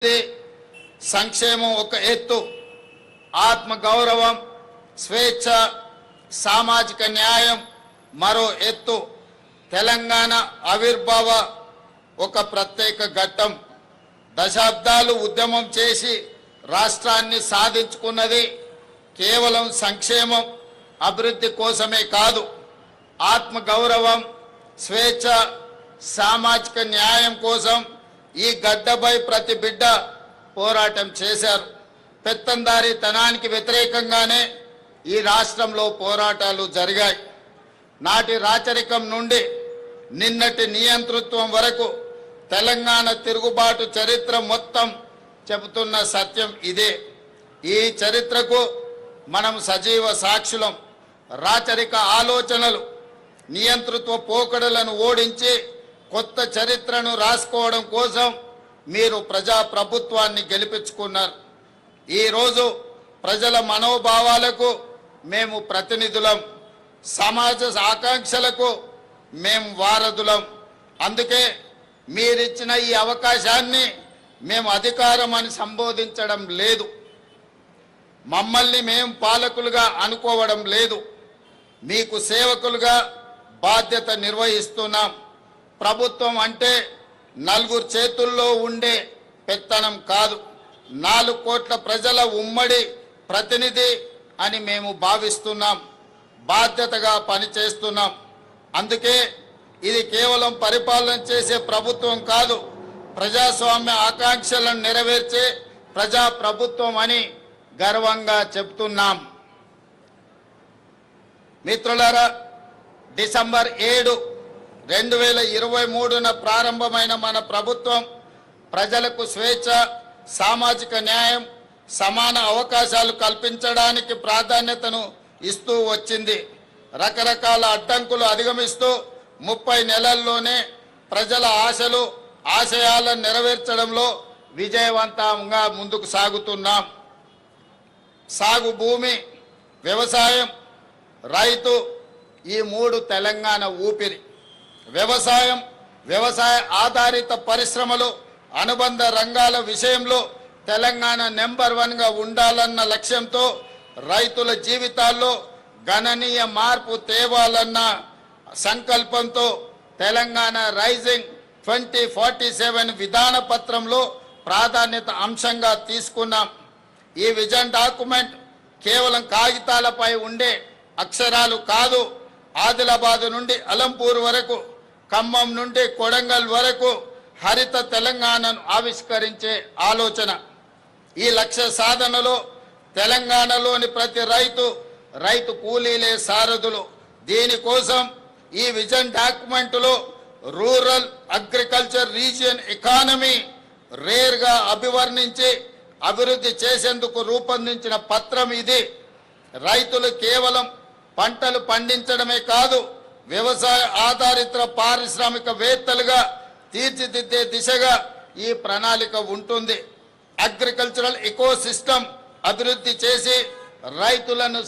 సంక్షేమం ఒక ఎత్తు, ఆత్మ గౌరవం, స్వేచ్ఛ, సామాజిక న్యాయం మరో ఎత్తు. తెలంగాణ ఆవిర్భావ ఒక ప్రత్యేక ఘట్టం. దశాబ్దాలు ఉద్యమం చేసి రాష్ట్రాన్ని సాధించుకున్నది కేవలం సంక్షేమం, అభివృద్ధి కోసమే కాదు, ఆత్మ గౌరవం, స్వేచ్ఛ, సామాజిక న్యాయం కోసం ఈ గడ్డపై ప్రతి బిడ్డ పోరాటం చేశారు. పెత్తందారీతనానికి వ్యతిరేకంగానే ఈ రాష్ట్రంలో పోరాటాలు జరిగాయి. నాటి రాచరికం నుండి నిన్నటి నియంతృత్వం వరకు తెలంగాణ తిరుగుబాటు చరిత్ర మొత్తం చెబుతున్న సత్యం ఇదే. ఈ చరిత్రకు మనం సజీవ సాక్షులం. రాచరిక ఆలోచనలు, నియంతృత్వ పోకడలను ఓడించి కొత్త చరిత్రను రాసుకోవడం కోసం మీరు ప్రజాప్రభుత్వాన్ని గెలిపించుకున్నారు. ఈరోజు ప్రజల మనోభావాలకు మేము ప్రతినిధులం, సమాజ ఆకాంక్షలకు మేము వారధులం. అందుకే మీరిచ్చిన ఈ అవకాశాన్ని మేము అధికారం అని సంబోధించడం లేదు, మమ్మల్ని మేము పాలకులుగా అనుకోవడం లేదు, మీకు సేవకులుగా బాధ్యత నిర్వహిస్తున్నాం. ప్రభుత్వం అంటే నలుగురు చేతుల్లో ఉండే పెత్తనం కాదు, 4 కోట్ల ప్రజల ఉమ్మడి ప్రతినిధి అని మేము భావిస్తున్నాం, బాధ్యతగా పనిచేస్తున్నాం. అందుకే ఇది కేవలం పరిపాలన చేసే ప్రభుత్వం కాదు, ప్రజాస్వామ్య ఆకాంక్షలను నెరవేర్చే ప్రజాప్రభుత్వం అని గర్వంగా చెప్తున్నాం. మిత్రులారా, డిసెంబర్ 7, 2023న ప్రారంభమైన మన ప్రభుత్వం ప్రజలకు స్వేచ్ఛ, సామాజిక న్యాయం, సమాన అవకాశాలు కల్పించడానికి ప్రాధాన్యతను ఇస్తూ వచ్చింది. రకరకాల అడ్డంకులు అధిగమిస్తూ 30 నెలల్లోనే ప్రజల ఆశలు, ఆశయాలను నెరవేర్చడంలో విజయవంతంగా ముందుకు సాగుతున్నాం. సాగు భూమి, వ్యవసాయం, రైతు, ఈ 3 తెలంగాణ ఊపిరి. వ్యవసాయం, వ్యవసాయ ఆధారిత పరిశ్రమలు, అనుబంధ రంగాల విషయంలో తెలంగాణ నెంబర్ 1గా ఉండాలన్న లక్ష్యంతో, రైతుల జీవితాల్లో గణనీయ మార్పు తేవాలన్న సంకల్పంతో తెలంగాణ రైజింగ్ 2047 విధాన పత్రంలో ప్రాధాన్యత అంశంగా తీసుకున్నాం. ఈ విజన్ డాక్యుమెంట్ కేవలం కాగితాలపై ఉండే అక్షరాలు కాదు, ఆదిలాబాద్ నుండి అలంపూర్ వరకు, ఖమ్మం నుండి కొడంగల్ వరకు హరిత తెలంగాణను ఆవిష్కరించే ఆలోచన. ఈ లక్ష్య సాధనలో తెలంగాణలోని ప్రతి రైతు కూలీలే సారథులు. దీనికోసం ఈ విజన్ డాక్యుమెంట్లో రూరల్ అగ్రికల్చర్ రీజియన్ ఎకానమీ రేర్గా అభివర్ణించి అభివృద్ధి చేసేందుకు రూపొందించిన పత్రం ఇది. రైతులు కేవలం పంటలు పండించడమే కాదు, వ్యవసాయ ఆధారిత పారిశ్రామికవేత్తలుగా తీర్చిదిద్దే దిశగా ఈ ప్రణాళిక ఉంటుంది. అగ్రికల్చరల్ ఎకోసిస్టమ్ అభివృద్ధి చేసి రైతులను